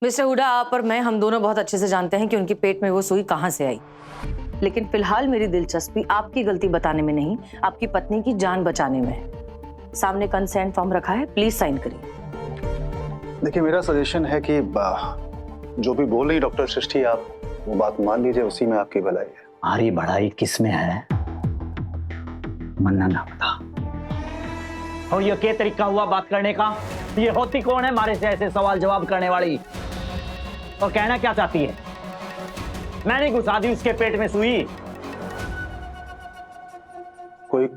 Mister Hooda, आप और मैं हम दोनों बहुत अच्छे से जानते हैं कि उनके पेट में वो सुई कहां से आई। लेकिन फिलहाल मेरी दिलचस्पी आपकी गलती बताने में नहीं, आपकी पत्नी की जान बचाने में है। सामने कंसेंट फॉर्म रखा है, प्लीज साइन करिए। देखिए, मेरा सजेशन है कि जो भी बोल रही डॉक्टर सृष्टि, आप वो बात मान लीजिए, उसी में आपकी भलाई है। हमारी बढ़ाई किस में है, मन्ना ना बता। और ये क्या तरीका हुआ बात करने का? ये होती कौन है हमारे से ऐसे सवाल जवाब करने वाली? और कहना क्या चाहती है? मैंने घुसा दी उसके पेट में सुई। कोई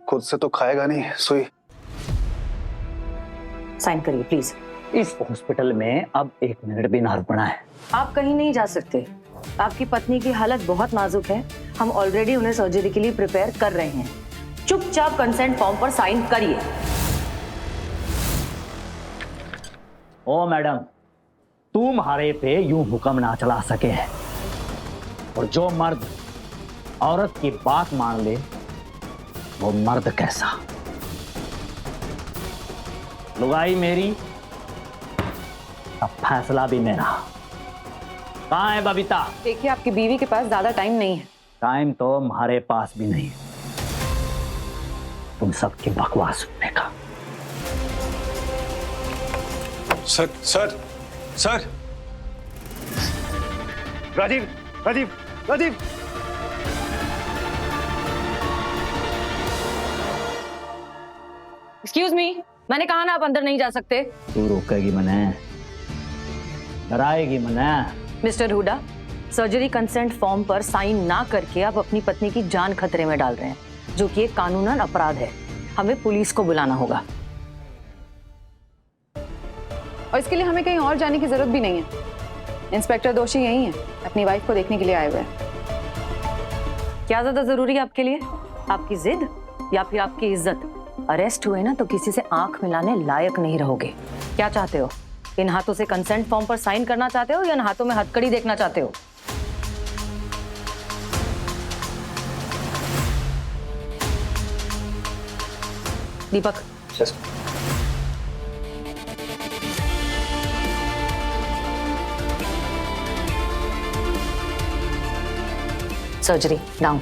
खुद से तो खाएगा नहीं सुई। साइन करिए प्लीज। इस हॉस्पिटल में अब 1 मिनट भी ना रुकना है। आप कहीं नहीं जा सकते। आपकी पत्नी की हालत बहुत नाजुक है। हम ऑलरेडी उन्हें सर्जरी के लिए प्रिपेयर कर रहे हैं। चुपचाप कंसेंट फॉर्म पर साइन करिए। ओ मैडम, तुम्हारे पे यूं हुक्म ना चला सके है। और जो मर्द औरत की बात मान ले वो मर्द कैसा? लुगाई मेरी, अब फैसला भी मेरा। कहाँ है बबीता? देखिए, आपकी बीवी के पास ज्यादा टाइम नहीं है। टाइम तो हमारे पास भी नहीं है तुम सबकी बकवास सुनने का। Sir sir sir, Rajiv Rajiv Rajiv, excuse me, मैंने कहा ना आप अंदर नहीं जा सकते। तू रोकेगी मने, डराएगी मने। Mister Hooda, surgery consent form पर साइन ना करके आप अपनी पत्नी की जान खतरे में डाल रहे हैं, जो कि एक कानूनन अपराध है। हमें पुलिस को बुलाना होगा। और इसके लिए हमें कहीं और जाने की जरूरत भी नहीं है। इंस्पेक्टर दोषी यही है, अपनी वाइफ को देखने के लिए आए हुए हैं। क्या ज्यादा जरूरी है आपके लिए, आपकी जिद या फिर आपकी इज्जत? अरेस्ट हुए ना तो किसी से आंख मिलाने लायक नहीं रहोगे। क्या चाहते हो? इन हाथों से कंसेंट फॉर्म पर साइन करना चाहते हो या इन हाथों में हथकड़ी देखना चाहते हो? दीपक, सर्जरी डाउन।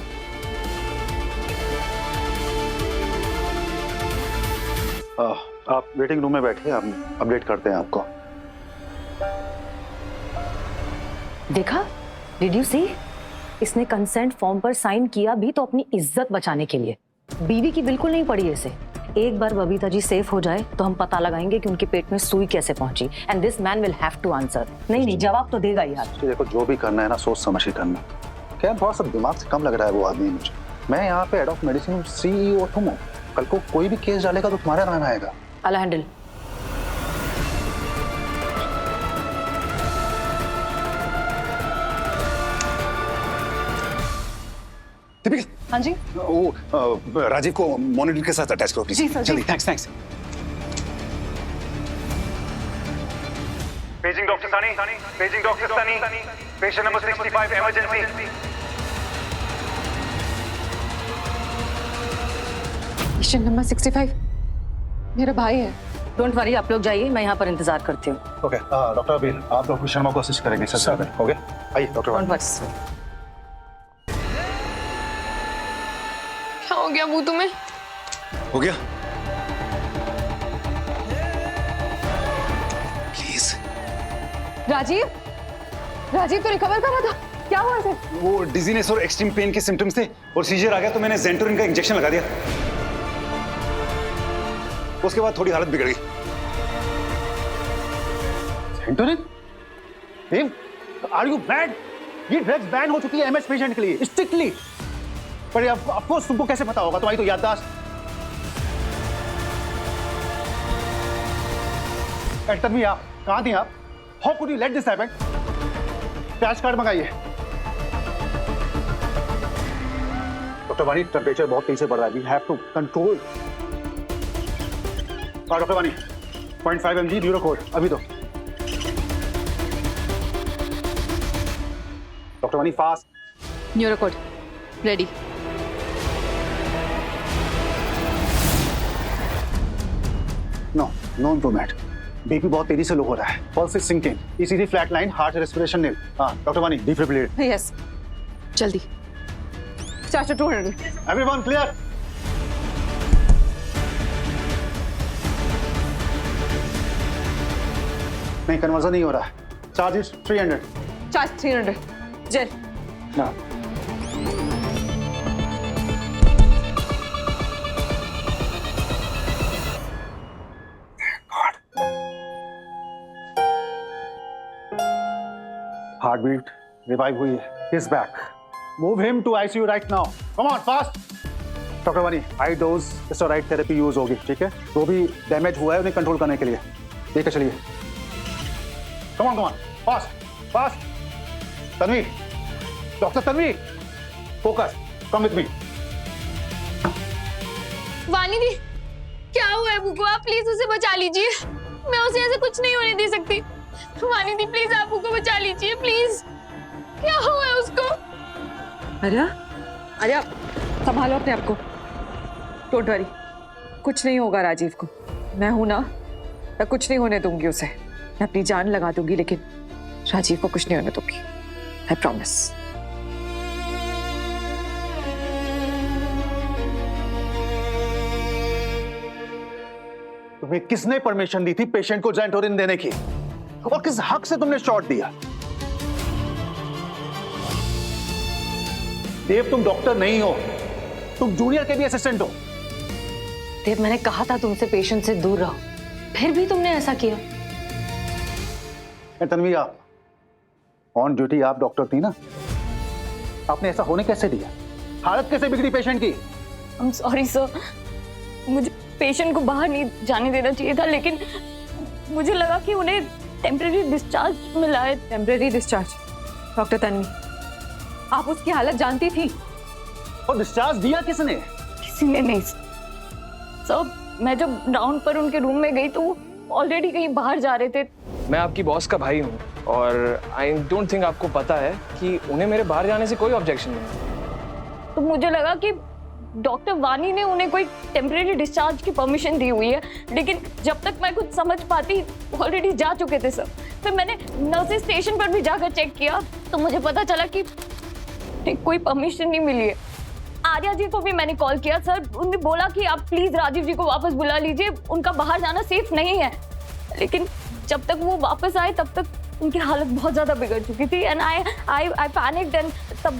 आप वेटिंग रूम में बैठिए, हम अपडेट करते हैं आपको। देखा, डिड यू सी? इसने कंसेंट फॉर्म पर साइन किया भी तो अपनी इज्जत बचाने के लिए। बीवी की बिल्कुल नहीं पड़ी इसे। एक बार बबीता जी सेफ हो जाए तो हम पता लगाएंगे कि उनके पेट में सुई कैसे पहुंची। And this man will have to answer. नहीं, जवाब तो देगा ही यार। देखो, जो भी करना है ना, सोच समझ के करना। क्या थोड़ा सा दिमाग से कम लग रहा है वो आदमी मुझे। मैं यहाँ पे हेड ऑफ मेडिसिन CEO तुम हो। कल को कोई भी केस डालेगा तो तुम्हारा नाम आएगा। I'll handle। हाँ जी, वो राजीव को मॉनिटर के साथ अटैच करो प्लीज। जी सर, जी। Thanks thanks. Paging doctor Sunny, paging doctor Sunny, patient number 65 emergency. Patient number 65 मेरा भाई है। डोंट वरी, आप लोग जाइए, मैं यहाँ पर इंतजार करती हूँ। ओके, डॉक्टर अबीर, आप डॉक्टर शर्मा को असिस्ट करेंगे सर। ओके, आइए डॉक्टर। Don't worry. क्या हो गया बूतू में? हो गया? प्लीज। राजीव, राजीव तो रिकवर कर रहा था, क्या हुआ इसे? वो डिजीनेस और एक्सट्रीम पेन के सिम्टम्स थे और सीजर आ गया तो मैंने जेंटोरिन का इंजेक्शन लगा दिया। उसके बाद थोड़ी हालत बिगड़ गई। जेंटोरिन? देव, आर यू मैड? ये ड्रग्स बैन हो चुकी है MS पेशेंट के लिए स्ट्रिक्टली। पर अब ऑफकोर्स तुमको कैसे पता होगा? तुम्हारी तो याददाश्त। एक्टर भी आप कहाँ थी आप? How could you let this happen? Crash card मंगाइए। डॉक्टर वानी, टेम्परेचर बहुत तेज से बढ़ रहा है। We have to control. Doctor Wani, 0.5 mg न्यूरोकोड अभी दो। Doctor Wani, fast. न्यूरोकोड रेडी। No improvement. बीपी बहुत तेजी से लो हो रहा है, pulse is sinking, ECG flat line, heart respiration nil. हाँ डॉक्टर वानी, डिफिब्रिलेट। यस, जल्दी। चाचा 200। Everyone clear? नहीं, कन्वर्जन नहीं हो रहा है। चार्जेस 300। चार्ज 300। जेल। हाँ। हार्ट बीट रिवाइव हुई है। He is back. Move him to ICU right now. Come on, fast. Doctor Wani, high dose steroid therapy use होगी, ठीक है? जो भी डैमेज हुआ है उन्हें कंट्रोल करने के लिए लेकर चलिए। Come on, fast fast. Tanvi, doctor Tanvi, focus, come with me. वानी दी, क्या हुआ है बुको? आप प्लीज उसे बचा लीजिए। मैं उसे ऐसे कुछ नहीं होने दे सकती। वानी दी प्लीज आप बुको बचा लीजिए प्लीज। क्या हुआ है उसको? आर्या, संभालो अपने आप को। डोंट वरी, कुछ नहीं होगा राजीव को। मैं हूं ना, मैं कुछ नहीं होने दूंगी उसे। मैं अपनी जान लगा दूंगी, लेकिन राजीव को कुछ नहीं होने दूंगी। I promise. तुम्हें किसने परमिशन दी थी पेशेंट को जेंटोरिन देने की, और किस हक से तुमने शॉट दिया? देव, तुम डॉक्टर नहीं हो, तुम जूनियर के भी असिस्टेंट हो। देव, मैंने कहा था तुमसे पेशेंट से दूर रहो, फिर भी तुमने ऐसा किया। तन्वी, आप ऑन ड्यूटी, आप डॉक्टर थी ना, आपने ऐसा होने कैसे दिया? हालत कैसे बिगड़ी पेशेंट की? आई एम सॉरी सर, मुझे पेशेंट को बाहर नहीं जाने देना चाहिए था, लेकिन मुझे लगा कि उन्हें टेम्परेरी डिस्चार्ज मिला है। Temporary discharge? डॉक्टर तन्वी, आप उसकी हालत जानती थी? और डिस्चार्ज दिया किसने? किसी ने नहीं सर। मैं जब ग्राउंड पर उनके रूम में गई तो वो ऑलरेडी कहीं बाहर जा रहे थे। मैं आपकी बॉस का भाई हूँ और आई डोंट थिंक आपको पता है कि उन्हें मेरे बाहर जाने से कोई ऑब्जेक्शन नहीं। तो मुझे लगा कि डॉक्टर वानी ने उन्हें कोई टेम्परेरी डिस्चार्ज की परमिशन दी हुई है, लेकिन जब तक मैं कुछ समझ पाती ऑलरेडी जा चुके थे सर। फिर मैंने नर्सिंग स्टेशन पर भी जाकर चेक किया तो मुझे पता चला कि कोई परमिशन नहीं मिली है। आर्या जी को भी मैंने कॉल किया सर, उन्होंने बोला कि आप प्लीज राजीव जी को वापस बुला लीजिए, उनका बाहर जाना सेफ नहीं है। लेकिन जब तक वो वापस आए तब तक उनकी हालत बहुत ज्यादा बिगड़ चुकी थी एंड आई पैनिक्ड एंड तब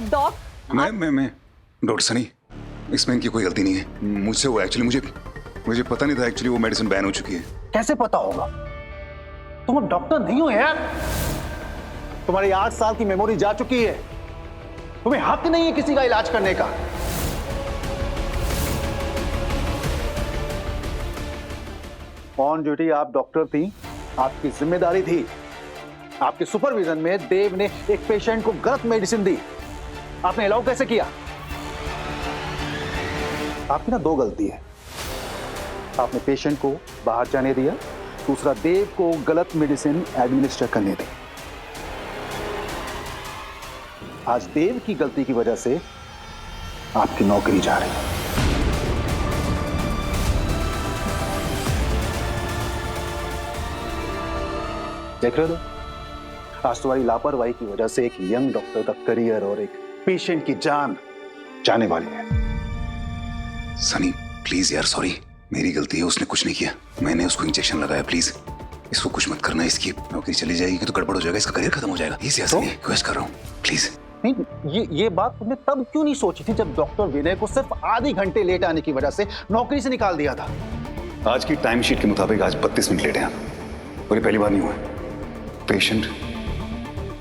मैं डॉक्टर सनी, इसमें इनकी कोई गलती नहीं है। मुझसे वो एक्चुअली मुझे पता नहीं था एक्चुअली वो मेडिसिन बैन हो चुकी है। कैसे पता होगा? तुम अब डॉक्टर नहीं हो यार। तुम्हारी 8 साल की मेमोरी जा चुकी है। तुम्हें हक नहीं है किसी का इलाज करने का। ऑन ड्यूटी आप डॉक्टर थी, आपकी जिम्मेदारी थी। आपके सुपरविजन में देव ने एक पेशेंट को गलत मेडिसिन दी, आपने अलाउ कैसे किया? आपकी ना 2 गलती है। आपने पेशेंट को बाहर जाने दिया, दूसरा देव को गलत मेडिसिन एडमिनिस्टर करने दी। आज देव की गलती की वजह से आपकी नौकरी जा रही है। देख रहे हो, आज तुम्हारी लापरवाही की वजह से एक यंग डॉक्टर का करियर और एक पेशेंट की जान जाने वाली है। सनी प्लीज यार, सॉरी, मेरी गलती है, उसने कुछ नहीं किया। मैंने उसको इंजेक्शन लगाया, प्लीज इसको कुछ मत करना। इसकी नौकरी चली जाएगी तो गड़बड़ हो जाएगा, इसका करियर खत्म हो जाएगा। इस यार सनी रिक्वेस्ट कर रहा हूँ प्लीज। नहीं, ये बात तुमने तब क्यों नहीं सोची थी जब डॉक्टर विनय को सिर्फ आधे घंटे लेट आने की वजह से नौकरी से निकाल दिया था? आज की टाइम शीट के मुताबिक आज 32 मिनट लेट हैं और ये पहली बार नहीं हुआ। पेशेंट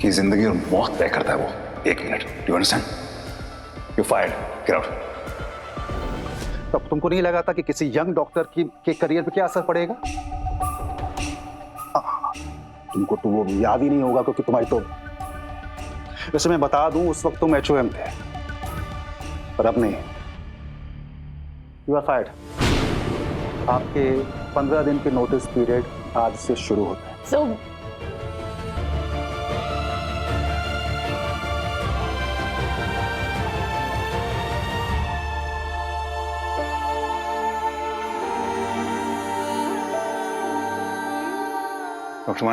की जिंदगी और मौत तय करता है वो 1 minute. Do you understand? You fired, get out. तब तुमको नहीं लगा था कि किसी यंग डॉक्टर के करियर पे क्या असर पड़ेगा? तुमको तो वो याद ही नहीं होगा क्योंकि तुम्हारी तो, वैसे मैं बता दूं उस वक्त तुम HOM थे, पर अब नहीं। You are fired. आपके 15 दिन के नोटिस पीरियड आज से शुरू होता है। सो डॉक्टर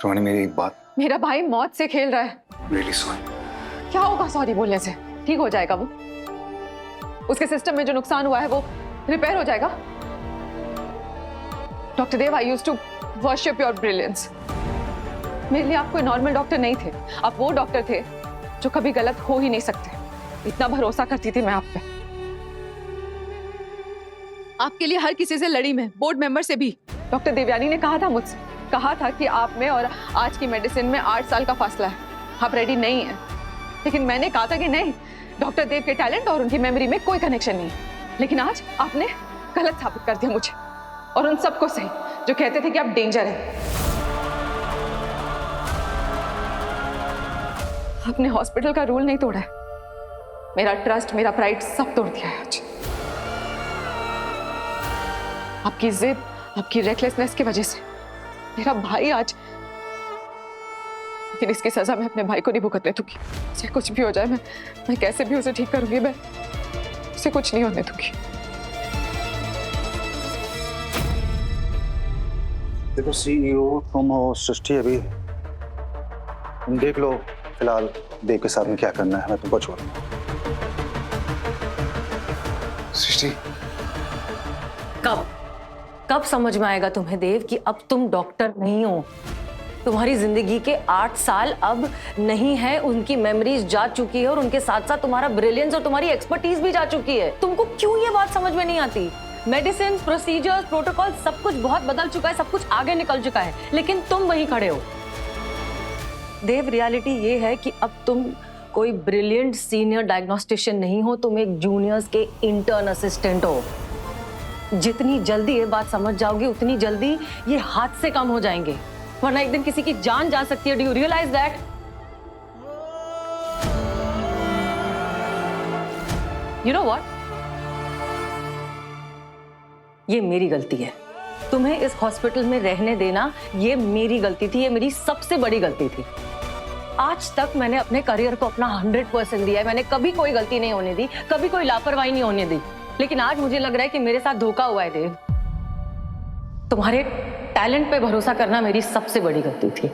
वानी मेरी एक बात। मेरा भाई मौत से खेल रहा है। Really sorry. क्या होगा सॉरी बोलने से? ठीक हो जाएगा वो। उसके सिस्टम में जो नुकसान हुआ है वो रिपेयर हो जाएगा। Doctor Dev, I used to worship your brilliance. मेरे लिए आप कोई नॉर्मल डॉक्टर नहीं थे, आप वो डॉक्टर थे जो कभी गलत हो ही नहीं सकते। इतना भरोसा करती थी मैं आप पे। आपके लिए हर किसी से लड़ी मैं, बोर्ड मेंबर से भी। डॉक्टर देवयानी ने कहा था मुझसे, कहा था कि आप में और आज की मेडिसिन में 8 साल का फासला है, आप रेडी नहीं हैं। लेकिन मैंने कहा था कि नहीं, डॉक्टर देव के टैलेंट और उनकी मेमोरी में कोई कनेक्शन नहीं है। लेकिन आज आपने गलत साबित कर दिया मुझे और उन सबको सही जो कहते थे कि आप डेंजर हैं। आपने हॉस्पिटल का रूल नहीं तोड़ा है, मेरा ट्रस्ट, मेरा प्राइड सब तोड़ दिया है आज। आपकी जिद, आपकी रेकलेसनेस की वजह से मेरा भाई आज, लेकिन इसकी सजा मैं अपने भाई को नहीं भुगतने दूंगी। चाहे कुछ भी हो जाए, मैं कैसे भी उसे ठीक करूंगी, मैं उसे कुछ नहीं होने दूंगी। देखो सीईओ तुम हो, सृष्टि अभी तुम देख लो फिलहाल देव के साथ में क्या करना है, मैं तुमको छोड़ दूं। सृष्टि कब समझ में आएगा तुम्हें देव कि अब तुम डॉक्टर नहीं हो? तुम्हारी जिंदगी के 8 साल अब नहीं है, उनकी मेमोरीज जा चुकी है और उनके साथ साथ तुम्हारा ब्रिलियंस और तुम्हारी एक्सपर्टीज भी जा चुकी है। तुमको क्यों ये बात समझ में नहीं आती? मेडिसिन, प्रोसीजर्स, प्रोटोकॉल सब कुछ बहुत बदल चुका है, सब कुछ आगे निकल चुका है, लेकिन तुम वहीं खड़े हो। देव, रियलिटी ये है कि अब तुम कोई ब्रिलियंट सीनियर डायग्नोस्टिशियन नहीं हो, तुम एक जूनियर्स के इंटर्न असिस्टेंट हो। जितनी जल्दी ये बात समझ जाओगे उतनी जल्दी ये हादसे कम हो जाएंगे, वरना एक दिन किसी की जान जा सकती है। Do you realise that? You know what, ये मेरी गलती है। तुम्हें इस हॉस्पिटल में रहने देना ये मेरी गलती थी, ये मेरी सबसे बड़ी गलती थी। आज तक मैंने अपने करियर को अपना 100% दिया है, मैंने कभी कोई गलती नहीं होने दी, कभी कोई लापरवाही नहीं होने दी। लेकिन आज मुझे लग रहा है कि मेरे साथ धोखा हुआ है देव। तुम्हारे टैलेंट पे भरोसा करना मेरी सबसे बड़ी गलती थी।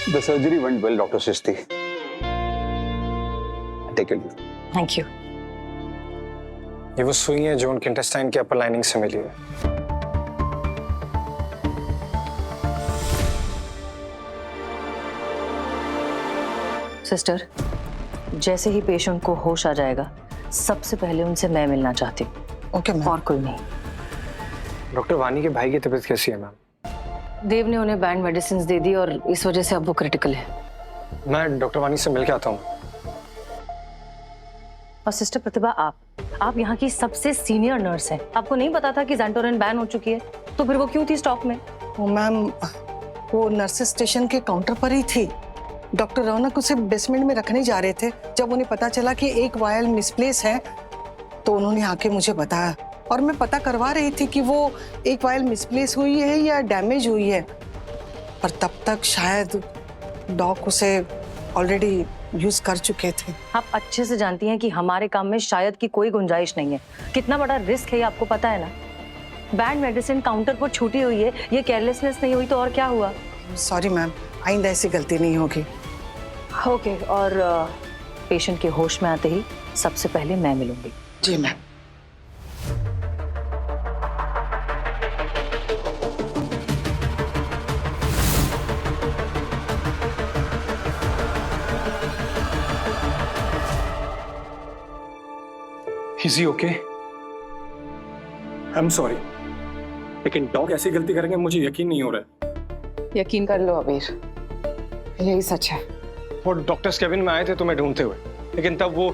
The surgery went well, Dr. Srishti. Take it. Thank you. ये वो सुई है जो उनके इंटेस्टाइन की अपर लाइनिंग से मिली है। सिस्टर, जैसे ही पेशेंट को होश आ जाएगा सबसे पहले उनसे मैं मिलना चाहती हूँ। Okay ma'am. और कोई नहीं। डॉक्टर वानी के भाई की तबीयत कैसी है मैम? देव ने उन्हें बैंड मेडिसिन दे दी और इस वजह से अब वो क्रिटिकल है। मैं डॉक्टर वानी से मिल के आता हूँ। और सिस्टर प्रतिभा, आप यहाँ की सबसे सीनियर नर्स हैं। आपको नहीं पता था कि ज़ेंटोरिन बैन हो चुकी है? तो फिर वो क्यों थी स्टॉक में? वो मैम, वो नर्सेस स्टेशन के काउंटर पर ही थी। डॉक्टर रौनक उसे बेसमेंट में रखने जा रहे थे। जब उन्हें पता चला कि एक वायल मिसप्लेस है तो उन्होंने आके मुझे बताया और मैं पता करवा रही थी कि वो एक वायल मिसप्लेस हुई है या डैमेज हुई है, पर तब तक शायद डॉक उसे ऑलरेडी यूज कर चुके थे। आप अच्छे से जानती हैं कि हमारे काम में शायद की कोई गुंजाइश नहीं है। कितना बड़ा रिस्क है ये आपको पता है ना? बैंड मेडिसिन काउंटर पर छूटी हुई है, ये केयरलेसनेस नहीं हुई तो और क्या हुआ? सॉरी मैम, आइंदा ऐसी गलती नहीं होगी। ओके, और पेशेंट के होश में आते ही सबसे पहले मैं मिलूंगी। जी ma'am. Is he okay? I'm sorry, लेकिन डॉग ऐसी गलती करेंगे मुझे यकीन नहीं हो रहा है। यकीन कर लो अबीर, यही सच है। वो डॉक्टर्स केबिन में आए थे तुम्हें ढूंढते हुए, लेकिन तब वो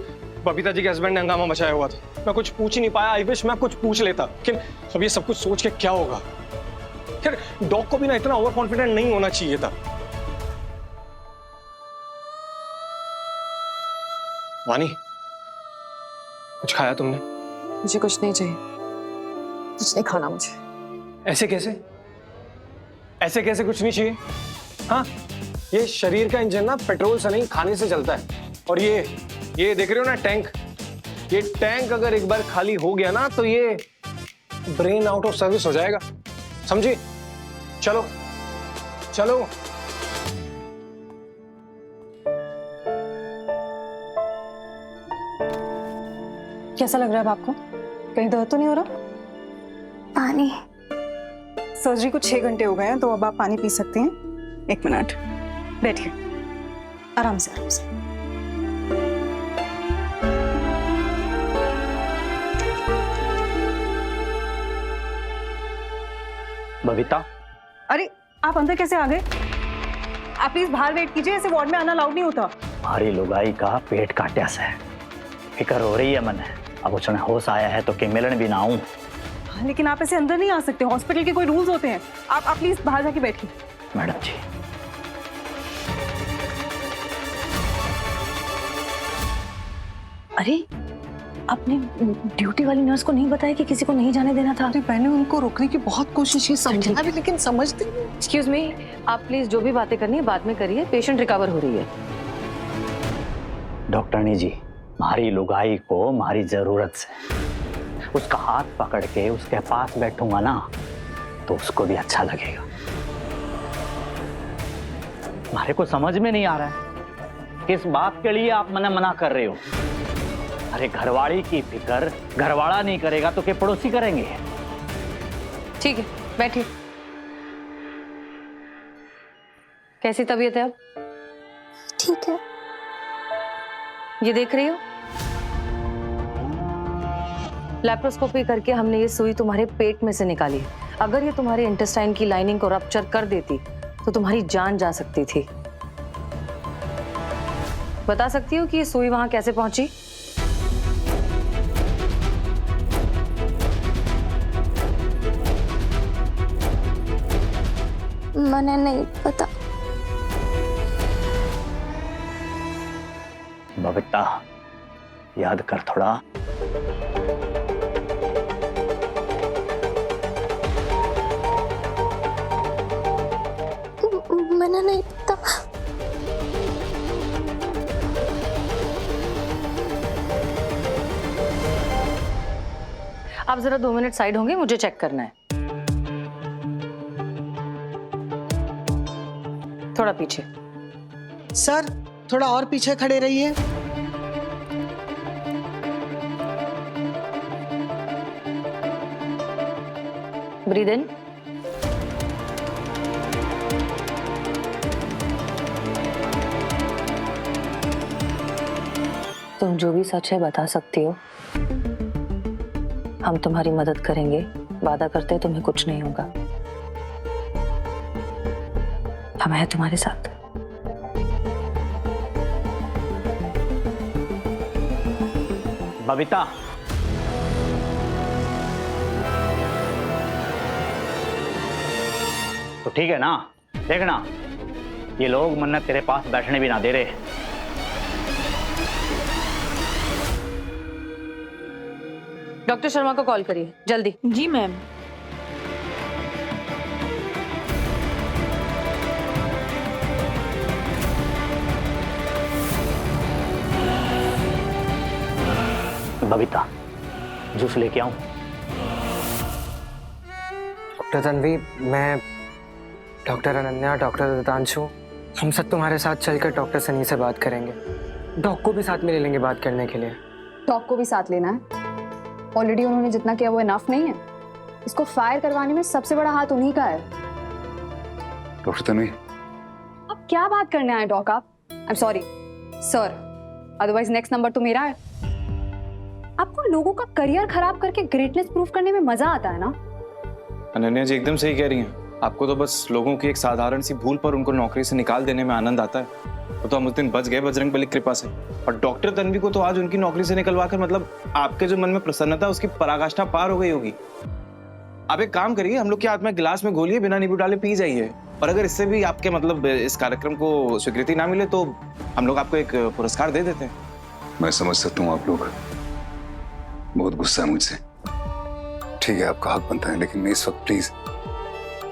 बबीता जी के हस्बैंड ने हंगामा मचाया हुआ था। मैं कुछ पूछ ही नहीं पाया। आई विश मैं कुछ पूछ लेता, लेकिन अब ये सब कुछ सोच के क्या होगा? यार डॉग को भी ना इतना ओवर कॉन्फिडेंट नहीं होना चाहिए था। वानी, कुछ खाया तुमने? मुझे कुछ नहीं चाहिए, कुछ नहीं खाना मुझे। ऐसे कैसे? ऐसे कैसे कुछ नहीं चाहिए? हाँ, ये शरीर का इंजन ना पेट्रोल से नहीं खाने से चलता है। और ये देख रहे हो ना टैंक, ये टैंक अगर एक बार खाली हो गया ना तो ये ब्रेन आउट ऑफ सर्विस हो जाएगा, समझी? चलो चलो। कैसा लग रहा है अब आपको? कहीं दर्द तो नहीं हो रहा? पानी। सर्जरी को 6 घंटे हो गए हैं, तो अब आप पानी पी सकती हैं। 1 मिनट, बैठिए, आराम से आराम से। बबीता, अरे आप अंदर कैसे आ गए? आप प्लीज बाहर वेट कीजिए, ऐसे वार्ड में आना अलाउड नहीं होता। हमारी लुगाई का पेट काटा से फिक्र हो रही है मन। अब उसने होश आया है तो कि मिलन भी ना आऊं। लेकिन आप ऐसे अंदर नहीं आ सकते, हॉस्पिटल के कोई रूल्स होते हैं। आप प्लीज बाहर जाके बैठिए। मैडम जी, अरे आपने ड्यूटी वाली नर्स को नहीं बताया कि किसी को नहीं जाने देना था? अरे मैंने उनको रोकने की बहुत कोशिश की, समझा भी, लेकिन समझते नहीं। एक्सक्यूज मी, आप प्लीज जो भी बातें करनी है बाद में करिए, पेशेंट रिकवर हो रही है। डॉक्टरनी जी, हमारी लुगाई को हमारी जरूरत से उसका हाथ पकड़ के उसके पास बैठूंगा ना तो उसको भी अच्छा लगेगा। हमारे को समझ में नहीं आ रहा है किस बात के लिए आप मना कर रहे हो। अरे घरवाली की फिक्र घरवाला नहीं करेगा तो क्या पड़ोसी करेंगे? ठीक है, बैठिए। कैसी तबीयत है अब? ठीक है। ये देख रही हो, लैप्रोस्कोपी करके हमने ये सुई तुम्हारे पेट में से निकाली। अगर ये तुम्हारे इंटेस्टाइन की लाइनिंग को रप्चर कर देती तो तुम्हारी जान जा सकती थी। बता सकती हो कि ये सुई वहां कैसे पहुंची? मैंने नहीं पता। बबीता, याद कर थोड़ा। मैंने नहीं पता। आप जरा 2 मिनट साइड होंगे, मुझे चेक करना है। थोड़ा पीछे। सर थोड़ा और पीछे खड़े रहिए। Breathe in. तुम जो भी सच है बता सकती हो, हम तुम्हारी मदद करेंगे। वादा करते हैं तुम्हें कुछ नहीं होगा। हम हैं तुम्हारे साथ। बबीता, तो ठीक है ना? देखना, ये लोग मन्नत तेरे पास बैठने भी ना दे रहे। डॉक्टर शर्मा को कॉल करिए जल्दी। जी मैम। बबीता, जूस लेके आऊं? डॉक्टर तन्वी, मैं डॉक्टर अनन्या, डॉक्टर दत्तांशु, हम सब तुम्हारे साथ चलकर डॉक्टर सनी से बात करेंगे। डॉक को भी साथ में ले लेंगे बात करने के लिए। डॉक को भी साथ लेना है? ऑलरेडी उन्होंने जितना किया वो इनफ नहीं है? इसको फायर करवाने में सबसे बड़ा हाथ उन्हीं का है। डॉक्टर तन्वी, अब क्या बात करने आए डॉक आप? I am sorry sir, otherwise next number तो मेरा है। आपको लोगों का करियर खराब करके ग्रेटनेस प्रूफ करने में मजा आता है ना? अनन्या जी एकदम सही कह रही हैं। आपको तो बस लोगों की एक साधारण सी भूल पर उनको नौकरी से निकाल देने में आनंद आता है। वो तो हम उस दिन बच गए बजरंगबली की कृपा से। और डॉक्टर तन्वी को तो आज उनकी नौकरी से निकलवा कर मतलब आपके जो मन में प्रसन्नता उसकी पराकाष्ठा पार हो गई होगी। आप एक काम करिए, हम लोग के हाथ में गिलास में घोलिए, बिना नींबू डाले पी जाइए। और अगर इससे भी आपके मतलब इस कार्यक्रम को स्वीकृति ना मिले तो हम लोग आपको एक पुरस्कार दे देते हैं। मैं समझ सकता हूँ आप लोग बहुत गुस्सा है मुझसे। ठीक है, आपका हक बनता है, लेकिन इस वक्त प्लीज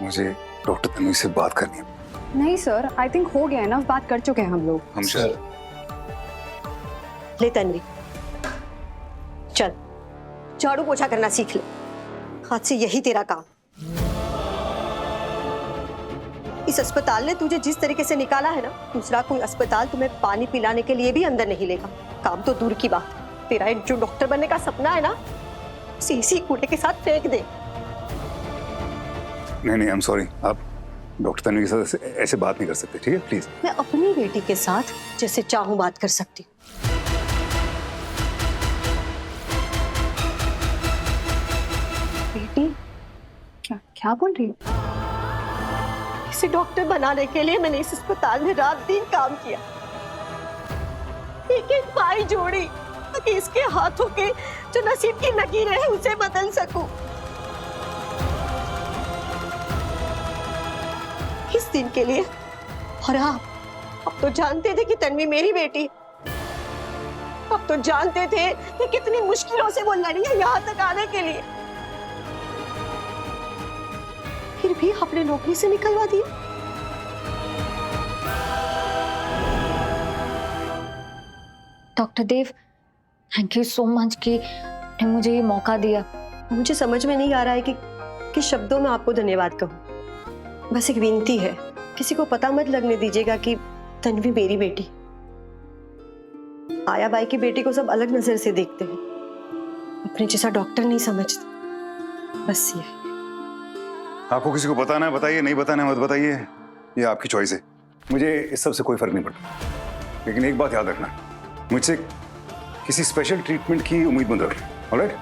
मुझे डॉक्टर तन्वी से बात करनी है। नहीं सर, आई थिंक हो गया है ना, बात कर चुके हैं हम लोग। हम सर ले तन्वी, चल झाड़ू पोछा करना सीख ले, आज से यही तेरा काम। इस अस्पताल ने तुझे जिस तरीके से निकाला है ना, दूसरा कोई अस्पताल तुम्हें पानी पिलाने के लिए भी अंदर नहीं लेगा। काम तो दूर की बात, तेरा एक जो डॉक्टर बनने का सपना है ना, उसे इसी कूड़े के साथ फेंक दे। नहीं नहीं, आई एम सॉरी, आप डॉक्टर तन्वी के साथ ऐसे बात नहीं कर सकते, ठीक है प्लीज। मैं अपनी बेटी के साथ जैसे चाहूं बात कर सकती हूँ। बेटी क्या क्या बोल रही हो? इसे डॉक्टर बनाने के लिए मैंने इस अस्पताल में रात दिन काम किया, एक एक पाई जोड़ी ताकि इसके हाथों के जो नसीब की लकीरें हैं उसे बदल सकूं। इस दिन के लिए। और आप अब तो जानते थे कि तन्वी मेरी बेटी, अब तो जानते थे कि कितनी मुश्किलों से वो लड़ी है यहाँ तक आने के लिए, फिर भी आपने नौकरी से निकलवा दिया। Doctor Dev, thank you so much कि आपने मुझे ये मौका दिया। मुझे समझ में नहीं आ रहा है कि किस शब्दों में आपको धन्यवाद कहूं। बस एक विनती है, किसी को पता मत लगने दीजिएगा कि तन्वी मेरी बेटी। आया बाई की बेटी को सब अलग नजर से देखते हैं, अपने जैसा डॉक्टर नहीं समझते। बस ये आपको किसी को बताना है बताइए, नहीं बताना है मत बताइए, ये आपकी चॉइस है। मुझे इस सब से कोई फर्क नहीं पड़ता, लेकिन एक बात याद रखना, मुझसे किसी स्पेशल ट्रीटमेंट की उम्मीद मत रखना, ऑलराइट?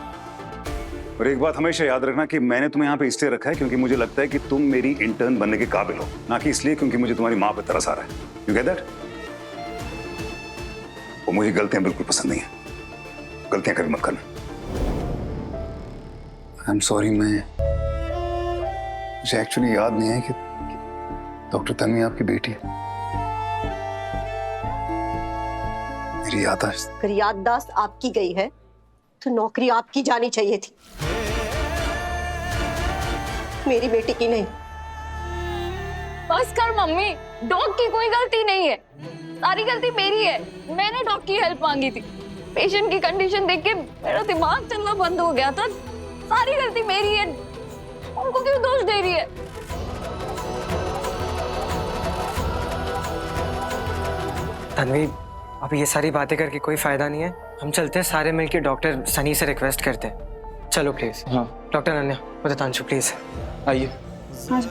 और एक बात हमेशा याद रखना कि मैंने तुम्हें यहाँ पे इसलिए रखा है क्योंकि मुझे लगता है कि तुम मेरी इंटर्न बनने के काबिल हो, ना कि इसलिए क्योंकि मुझे तुम्हारी माँ पे तरस आ रहा है। You get that? और मुझे गलतियां बिल्कुल पसंद नहीं है, गलतियां कभी मत करना। आई एम सॉरी, मुझे एक्चुअली याद नहीं है कि डॉक्टर तन्वी आपकी बेटी है। मेरी याददाश्त, अगर याददाश्त आपकी गई है तो नौकरी आपकी जानी चाहिए थी, मेरी बेटी की नहीं। बस कर मम्मी, डॉग की कोई गलती नहीं है, सारी गलती मेरी है। मैंने डॉग की हेल्प मांगी थी, पेशेंट की कंडीशन देख के मेरा दिमाग चलना बंद हो गया था। सारी गलती मेरी है, उनको क्यों दोष दे रही है? तन्वी, अब ये सारी बातें करके कोई फायदा नहीं है, हम चलते हैं सारे मिलके डॉक्टर सनी से रिक्वेस्ट करते हैं। चलो प्लीज। हाँ डॉक्टर अनन्या, उदितांशु प्लीज आइए। हाँ